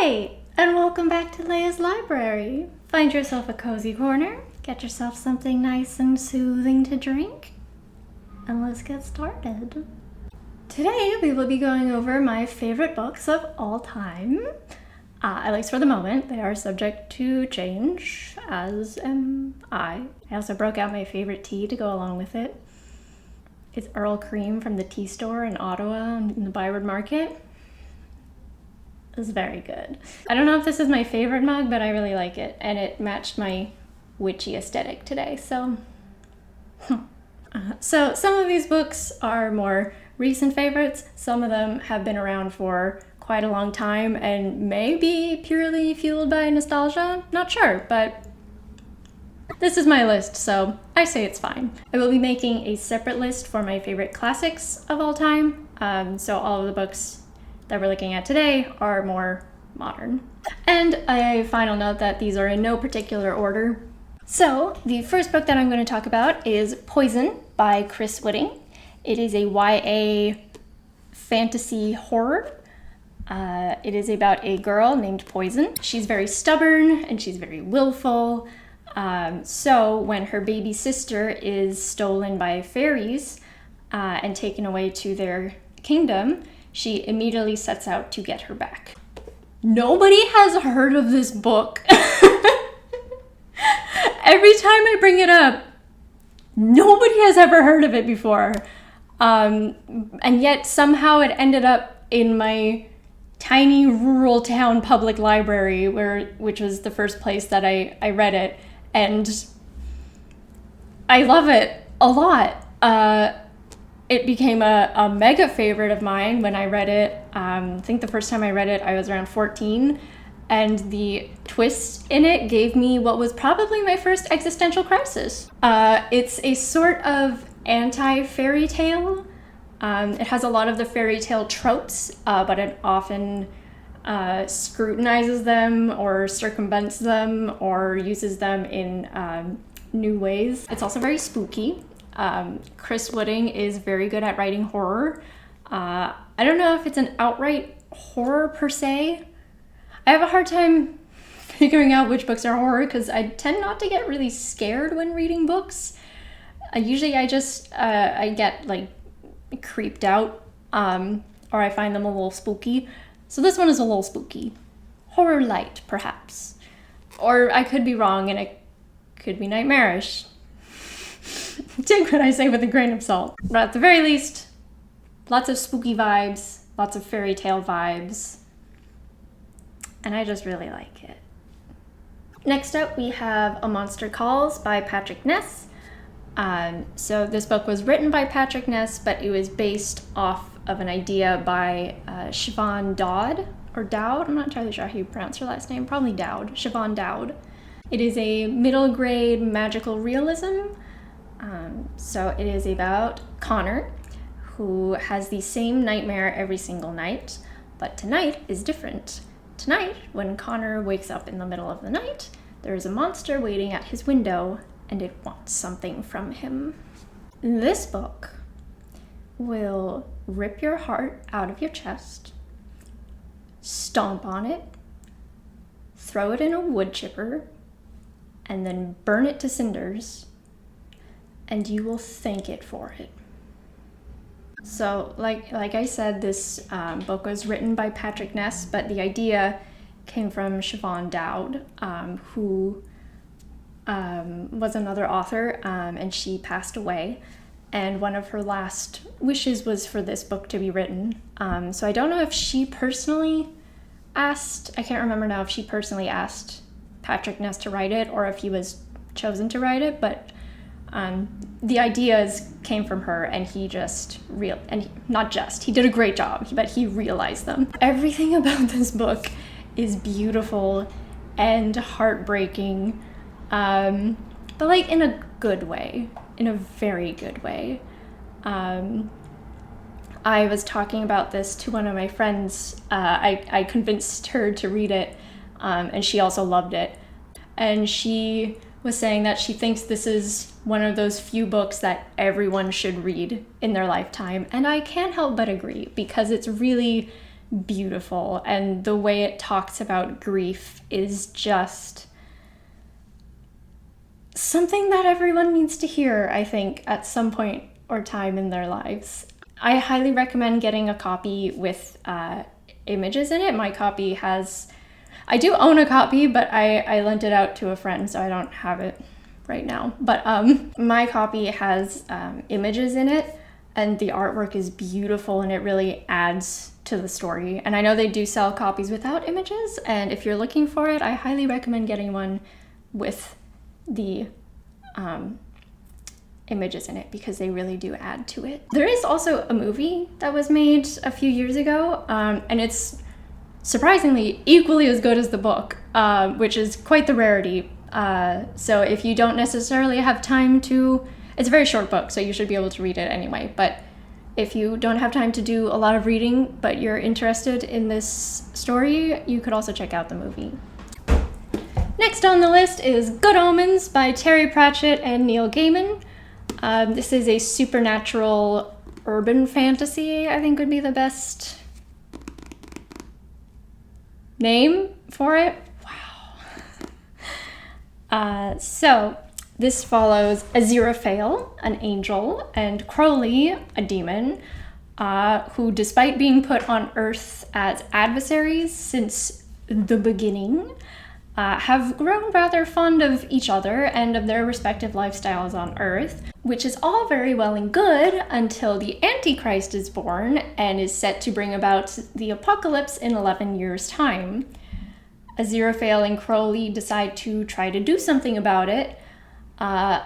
Hi, and welcome back to Leia's Library. Find yourself a cozy corner, get yourself something nice and soothing to drink, and let's get started. Today we will be going over my favorite books of all time. At least for the moment. They are subject to change, as am I. I also broke out my favorite tea to go along with it. It's Earl Cream from the tea store in Ottawa in the Byward Market. It's very good. I don't know if this is my favorite mug, but I really like it, and it matched my witchy aesthetic today, so... So some of these books are more recent favorites. Some of them have been around for quite a long time and may be purely fueled by nostalgia. Not sure, but this is my list, so I say it's fine. I will be making a separate list for my favorite classics of all time, so all of the books that we're looking at today are more modern. And a final note that these are in no particular order. So the first book that I'm going to talk about is Poison by Chris Whitting. It is a YA fantasy horror. It is about a girl named Poison. She's very stubborn and she's very willful. So when her baby sister is stolen by fairies and taken away to their kingdom, she immediately sets out to get her back. Nobody has heard of this book. Every time I bring it up, nobody has ever heard of it before. And yet somehow it ended up in my tiny rural town public library, which was the first place that I read it. And I love it a lot. It became a mega favorite of mine when I read it. I think the first time I read it, I was around 14. And the twist in it gave me what was probably my first existential crisis. It's a sort of anti-fairy tale. It has a lot of the fairy tale tropes, but it often scrutinizes them or circumvents them or uses them in new ways. It's also very spooky. Chris Whitting is very good at writing horror. I don't know if it's an outright horror per se. I have a hard time figuring out which books are horror because I tend not to get really scared when reading books. Usually I get like creeped out or I find them a little spooky. So this one is a little spooky. Horror light, perhaps. Or I could be wrong and it could be nightmarish. Take what I say with a grain of salt. But at the very least, lots of spooky vibes, lots of fairy tale vibes. And I just really like it. Next up, we have A Monster Calls by Patrick Ness. So this book was written by Patrick Ness, but it was based off of an idea by Siobhan Dowd, or Dowd, I'm not entirely sure how you pronounce her last name, probably Dowd, Siobhan Dowd. It is a middle grade magical realism. So it is about Connor, who has the same nightmare every single night, but tonight is different. Tonight, when Connor wakes up in the middle of the night, there is a monster waiting at his window, and it wants something from him. This book will rip your heart out of your chest, stomp on it, throw it in a wood chipper, and then burn it to cinders, and you will thank it for it. So, like I said, this book was written by Patrick Ness, but the idea came from Siobhan Dowd, who was another author, and she passed away. And one of her last wishes was for this book to be written. So I don't know if she personally asked, I can't remember now if she personally asked Patrick Ness to write it or if he was chosen to write it, but the ideas came from her, and he did a great job, but he realized them. Everything about this book is beautiful and heartbreaking, but like in a good way, in a very good way. I was talking about this to one of my friends. I convinced her to read it, and she also loved it. And she was saying that she thinks this is one of those few books that everyone should read in their lifetime. And I can't help but agree, because it's really beautiful, and the way it talks about grief is just something that everyone needs to hear, I think, at some point or time in their lives. I highly recommend getting a copy with images in it. My copy has... I do own a copy, but I lent it out to a friend, so I don't have it right now. But my copy has images in it, and the artwork is beautiful, and it really adds to the story. And I know they do sell copies without images, and if you're looking for it, I highly recommend getting one with the images in it, because they really do add to it. There is also a movie that was made a few years ago, and it's surprisingly equally as good as the book, which is quite the rarity. So if you don't necessarily have time to... It's a very short book, so you should be able to read it anyway, but if you don't have time to do a lot of reading, but you're interested in this story, you could also check out the movie. Next on the list is Good Omens by Terry Pratchett and Neil Gaiman. This is a supernatural urban fantasy, I think would be the best name for it. Wow. So this follows Aziraphale, an angel, and Crowley, a demon, who, despite being put on Earth as adversaries since the beginning, have grown rather fond of each other and of their respective lifestyles on Earth, which is all very well and good until the Antichrist is born and is set to bring about the apocalypse in 11 years' time. Aziraphale and Crowley decide to try to do something about it,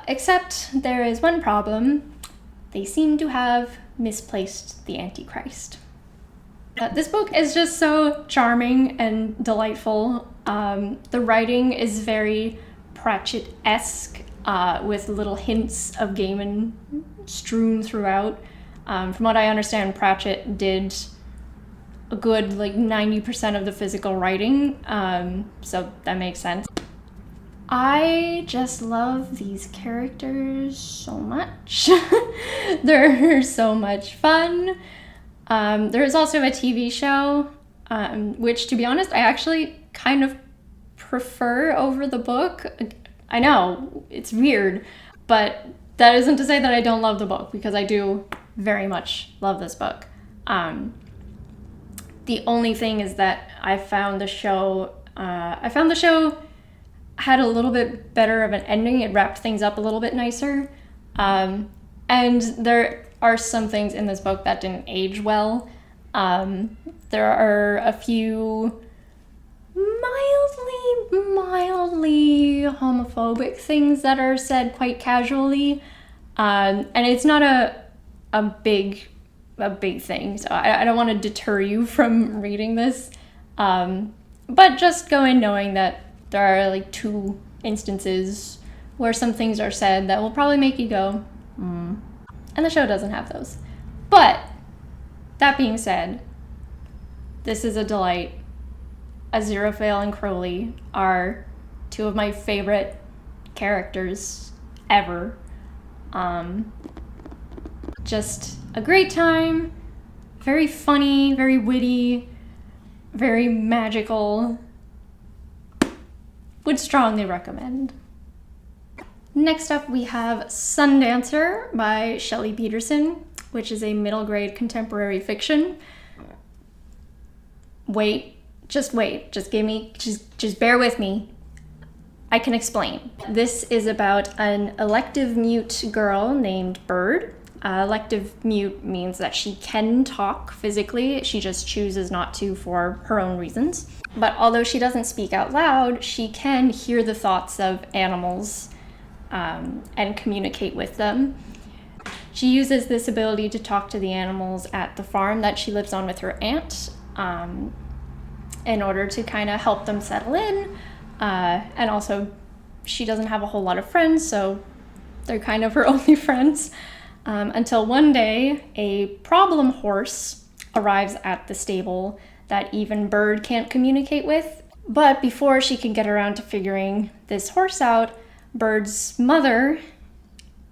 except there is one problem. They seem to have misplaced the Antichrist. This book is just so charming and delightful. The writing is very Pratchett-esque, with little hints of Gaiman strewn throughout. From what I understand, Pratchett did a good 90% of the physical writing, so that makes sense. I just love these characters so much. They're so much fun. There is also a TV show, which, to be honest, I actually kind of prefer over the book. I know, it's weird, but that isn't to say that I don't love the book, because I do very much love this book. The only thing is that I found the show had a little bit better of an ending. It wrapped things up a little bit nicer. And there are some things in this book that didn't age well. There are a few mildly homophobic things that are said quite casually. And it's not a big thing, so I don't want to deter you from reading this. But just go in knowing that there are 2 instances where some things are said that will probably make you go, And the show doesn't have those. But that being said, this is a delight. Aziraphale and Crowley are 2 of my favorite characters ever. Just a great time, very funny, very witty, very magical. Would strongly recommend. Next up we have Sundancer by Shelley Peterson, which is a middle grade contemporary fiction. Just bear with me. I can explain. This is about an elective mute girl named Bird. Elective mute means that she can talk physically, she just chooses not to for her own reasons. But although she doesn't speak out loud, she can hear the thoughts of animals and communicate with them. She uses this ability to talk to the animals at the farm that she lives on with her aunt, in order to kind of help them settle in. And also, she doesn't have a whole lot of friends, so they're kind of her only friends. Until one day, a problem horse arrives at the stable that even Bird can't communicate with. But before she can get around to figuring this horse out, Bird's mother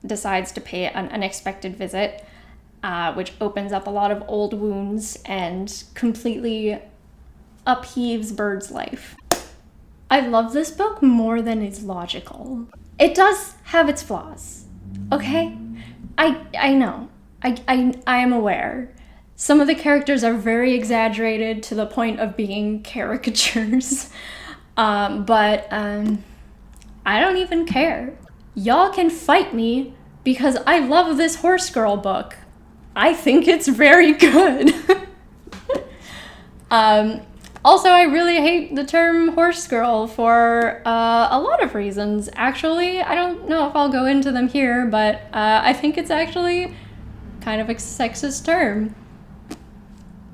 decides to pay an unexpected visit which opens up a lot of old wounds and completely upheaves Bird's life. I love this book more than is logical. It does have its flaws, okay? I know. I am aware. Some of the characters are very exaggerated to the point of being caricatures, but I don't even care. Y'all can fight me because I love this Horse Girl book. I think it's very good. Also, I really hate the term horse girl for a lot of reasons, actually. I don't know if I'll go into them here, but I think it's actually kind of a sexist term.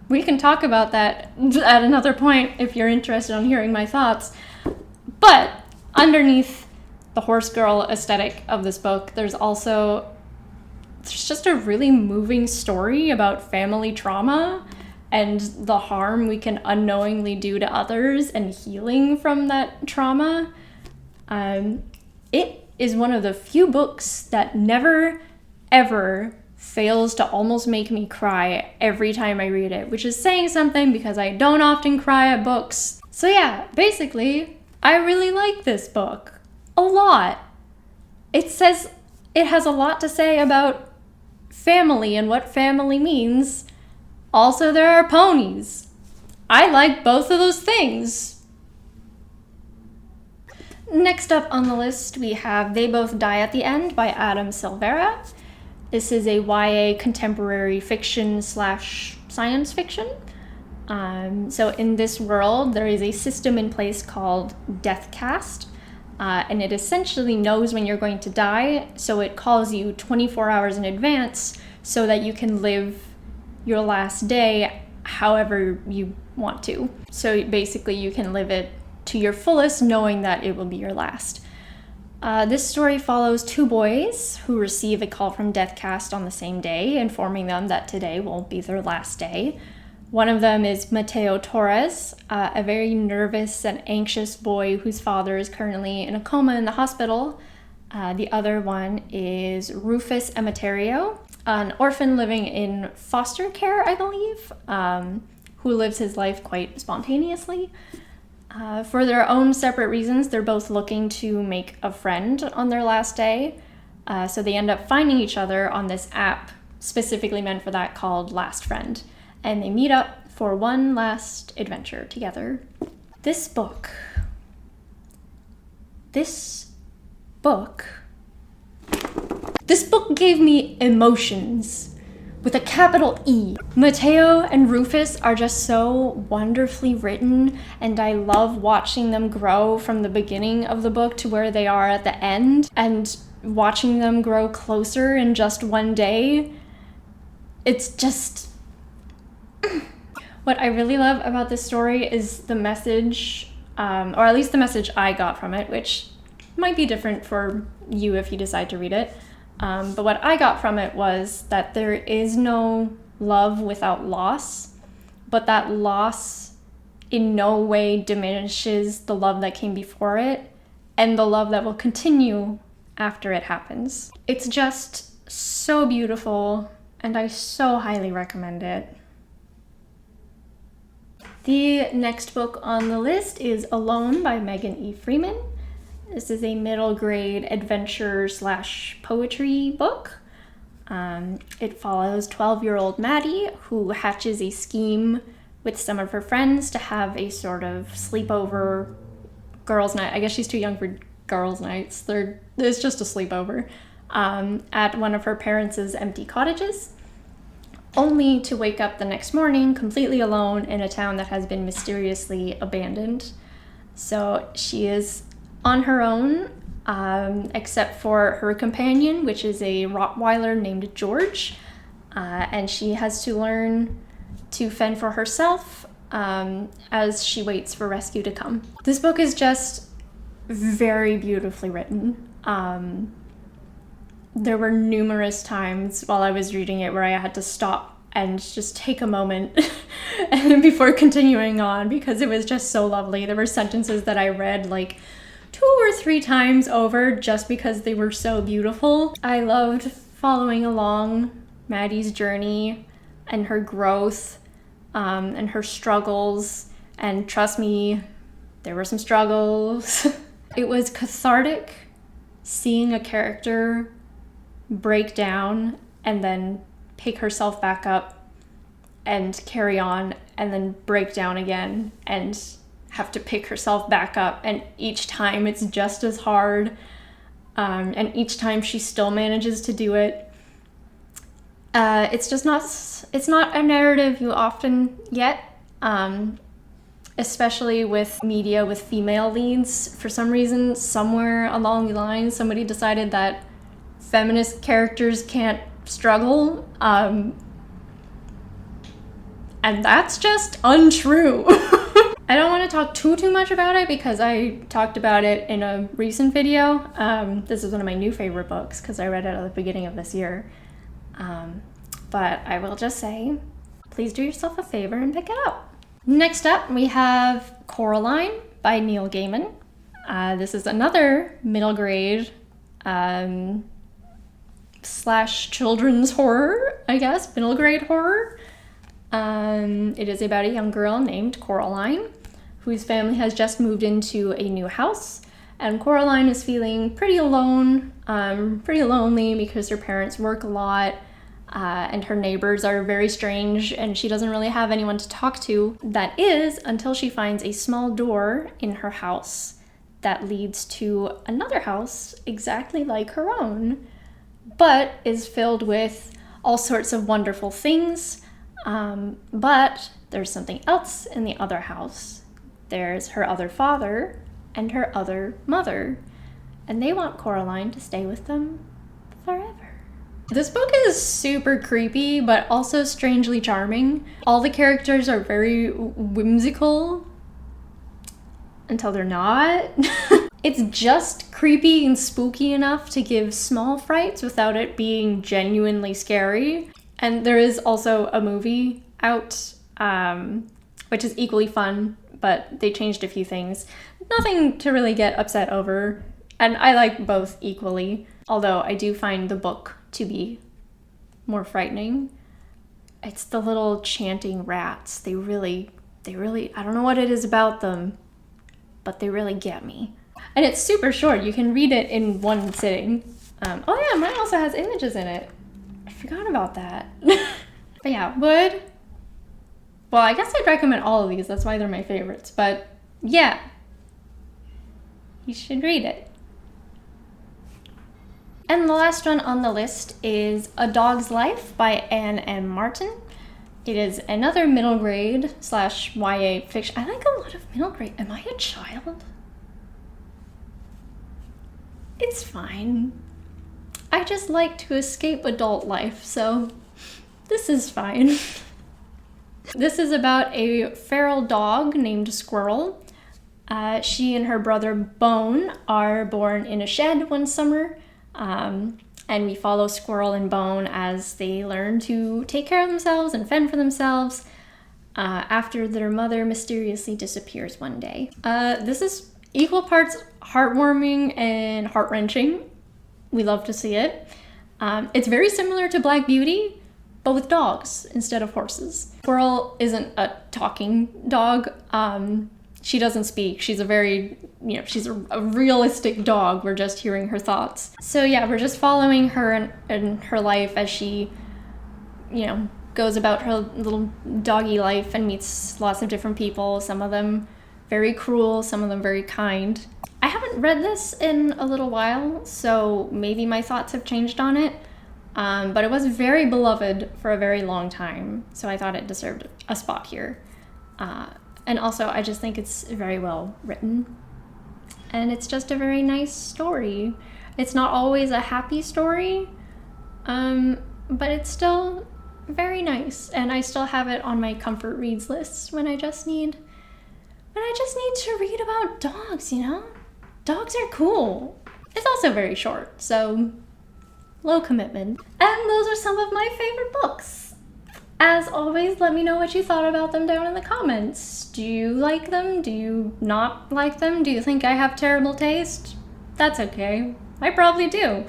We can talk about that at another point if you're interested in hearing my thoughts. But underneath the horse girl aesthetic of this book, there's just a really moving story about family trauma and the harm we can unknowingly do to others and healing from that trauma. It is one of the few books that never, ever fails to almost make me cry every time I read it, which is saying something because I don't often cry at books. So yeah, basically, I really like this book. A lot. It has a lot to say about family and what family means. Also, there are ponies. I like both of those things. Next up on the list, we have They Both Die at the End by Adam Silvera. This is a YA contemporary fiction / science fiction. So in this world, there is a system in place called Deathcast, and it essentially knows when you're going to die, so it calls you 24 hours in advance so that you can live your last day however you want to. So basically you can live it to your fullest knowing that it will be your last. This story follows two boys who receive a call from Deathcast on the same day, informing them that today will be their last day. One of them is Mateo Torres, a very nervous and anxious boy whose father is currently in a coma in the hospital. The other one is Rufus Emeterio, an orphan living in foster care, I believe, who lives his life quite spontaneously. For their own separate reasons, they're both looking to make a friend on their last day. So they end up finding each other on this app specifically meant for that called Last Friend. And they meet up for one last adventure together. This book gave me emotions with a capital E. Mateo and Rufus are just so wonderfully written, and I love watching them grow from the beginning of the book to where they are at the end, and watching them grow closer in just one day. It's just... What I really love about this story is the message, or at least the message I got from it, which might be different for you if you decide to read it. But what I got from it was that there is no love without loss, but that loss in no way diminishes the love that came before it and the love that will continue after it happens. It's just so beautiful, and I so highly recommend it. The next book on the list is Alone by Megan E. Freeman. This is a middle grade adventure / poetry book. It follows 12-year-old Maddie, who hatches a scheme with some of her friends to have a sort of sleepover girls' night. I guess she's too young for girls' nights. It's just a sleepover at one of her parents' empty cottages, only to wake up the next morning completely alone in a town that has been mysteriously abandoned. So she is on her own, except for her companion, which is a Rottweiler named George, and she has to learn to fend for herself as she waits for rescue to come. This book is just very beautifully written. There were numerous times while I was reading it where I had to stop and just take a moment and before continuing on, because it was just so lovely. There were sentences that I read like 2 or 3 times over just because they were so beautiful. I loved following along Maddie's journey and her growth and her struggles. And trust me, there were some struggles. It was cathartic seeing a character break down and then pick herself back up and carry on and then break down again and have to pick herself back up. And each time it's just as hard. And each time she still manages to do it. It's not a narrative you often get, especially with media with female leads. For some reason, somewhere along the line, somebody decided that feminist characters can't struggle, and that's just untrue. I don't want to talk too much about it because I talked about it in a recent video. This is one of my new favorite books because I read it at the beginning of this year. But I will just say, please do yourself a favor and pick it up. Next up, we have Coraline by Neil Gaiman. This is another middle grade / children's horror, I guess, middle grade horror. It is about a young girl named Coraline whose family has just moved into a new house, and Coraline is feeling pretty alone, pretty lonely because her parents work a lot, and her neighbors are very strange, and she doesn't really have anyone to talk to. That is, until she finds a small door in her house that leads to another house exactly like her own, but is filled with all sorts of wonderful things. But there's something else in the other house. There's her other father and her other mother, and they want Coraline to stay with them forever. This book is super creepy, but also strangely charming. All the characters are very whimsical until they're not. It's just creepy and spooky enough to give small frights without it being genuinely scary. And there is also a movie out, which is equally fun, but they changed a few things. Nothing to really get upset over, and I like both equally, although I do find the book to be more frightening. It's the little chanting rats. They really, I don't know what it is about them, but they really get me. And it's super short. You can read it in one sitting. Oh yeah, mine also has images in it. I forgot about that. But yeah, well, I guess I'd recommend all of these. That's why they're my favorites. But yeah, you should read it. And the last one on the list is A Dog's Life by Anne M. Martin. It is another middle grade / YA fiction. I like a lot of middle grade. Am I a child? It's fine. I just like to escape adult life, so this is fine. This is about a feral dog named Squirrel. She and her brother Bone are born in a shed one summer, and we follow Squirrel and Bone as they learn to take care of themselves and fend for themselves after their mother mysteriously disappears one day. This is equal parts heartwarming and heart-wrenching. We love to see it. It's very similar to Black Beauty, but with dogs instead of horses. Squirrel isn't a talking dog. She doesn't speak. She's she's a realistic dog. We're just hearing her thoughts. So yeah, we're just following her and her life as she, goes about her little doggy life and meets lots of different people. Some of them very cruel, some of them very kind. I haven't read this in a little while, so maybe my thoughts have changed on it. But it was very beloved for a very long time, so I thought it deserved a spot here. And also, I just think it's very well written. And it's just a very nice story. It's not always a happy story, but it's still very nice. And I still have it on my comfort reads list when I just need to read about dogs, Dogs are cool. It's also very short, so low commitment. And those are some of my favorite books. As always, let me know what you thought about them down in the comments. Do you like them? Do you not like them? Do you think I have terrible taste? That's okay. I probably do.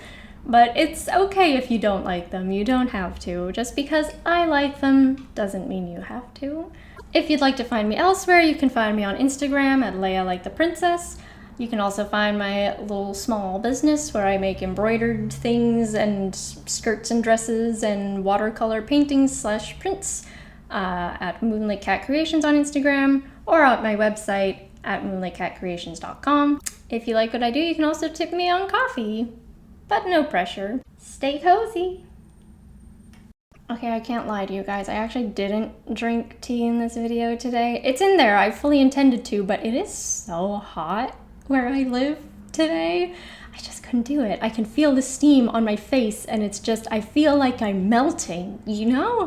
But it's okay if you don't like them. You don't have to. Just because I like them doesn't mean you have to. If you'd like to find me elsewhere, you can find me on Instagram at Leia Like the Princess. You can also find my little small business where I make embroidered things and skirts and dresses and watercolor paintings / prints at Moonlit Cat Creations on Instagram, or at my website at moonlightcatcreations.com. If you like what I do, you can also tip me on coffee, but no pressure. Stay cozy. Okay, I can't lie to you guys. I actually didn't drink tea in this video today. It's in there. I fully intended to, but it is so hot where I live today. I just couldn't do it. I can feel the steam on my face, and it's just, I feel like I'm melting, you know?